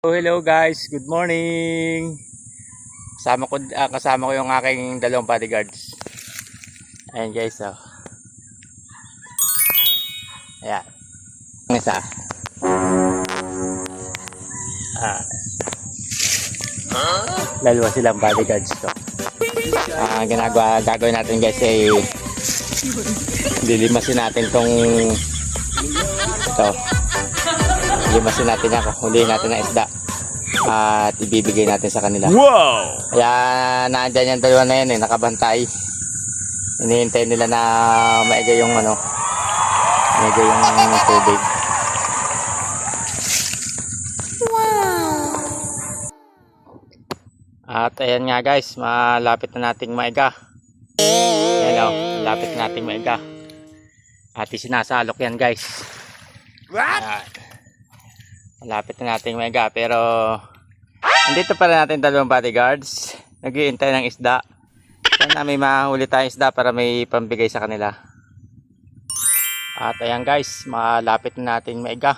Hello guys, good morning. Kasama ko yung aking dalawang bodyguards. Ayan guys, oh. Ayan. Ang isa. Dalawa silang bodyguards to. Gagawin natin guys ay lilimasin natin tong ito. Lilimasin natin ako. Hulihin natin ng isda. At ibibigay natin sa kanila. Wow! Kaya naandyan yung dalawa na yan nakabantay. Hinihintay nila na maigay yung maigay yung tubig. Wow! At ayan nga guys, malapit na nating maiga. Ayan o, malapit na nating maiga. At sinasalok yan guys. What? Malapit na nating maiga, pero andito pa rin natin dalawang bodyguards. Nag-iintay ng isda. Sana may mahuli tayong isda para may pambigay sa kanila. At ayan guys, malapit na nating maiga.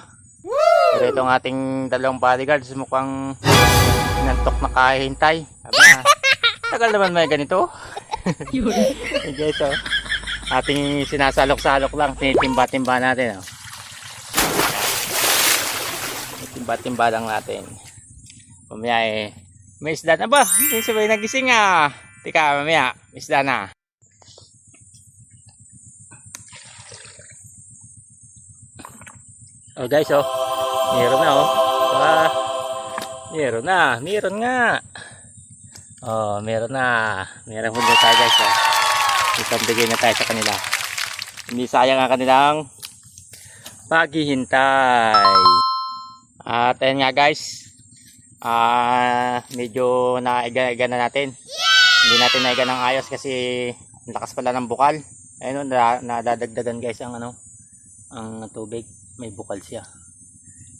Pero itong ating dalawang bodyguards mukhang nantok na kahihintay. Sabi na, tagal naman may ganito. Hey guys, oh. Ating sinasalok-salok lang, tinitimba-timba natin. Oh. Timba-timba lang natin. Mamaya may isda na ba? Hindi sabay nagising ah. Tika, mamaya, may isda na. Oh guys, oh. Meron na, oh. Meron nga. Oh, meron na. Meron huli tayo guys, oh. Ipambigay na tayo sa kanila. Hindi sayang ang kanilang paghihintay. At ayan nga guys, medyo naiga na natin. Hindi natin naiga ng ayos kasi ang lakas pala ng bukal. Ayun, nadadagdagan guys ang ang tubig. May bukal siya.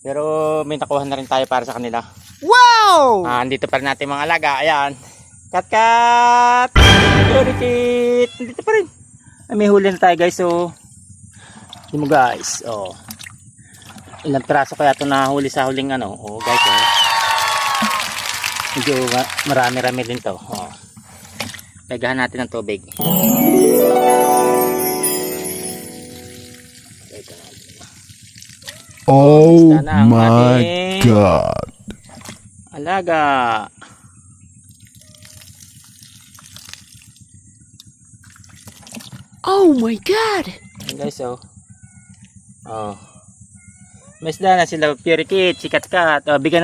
Pero may nakuha na rin tayo para sa kanila. Wow! Andito pa rin natin mga alaga. Ayan. Kat! Yorikit! Andito pa rin. Ay, may huli na tayo guys. So, yun mo guys. Oh. Ilang piraso kaya ito nahuli sa huling oh guys, oh. Medyo marami-rami din to, oh. Lagahan natin ng tubig. Oh my God! Alaga. Oh my God! Ayan guys, oh. Oh. May isda na sila, Pirikit, Sikat-kat. Bigyan natin.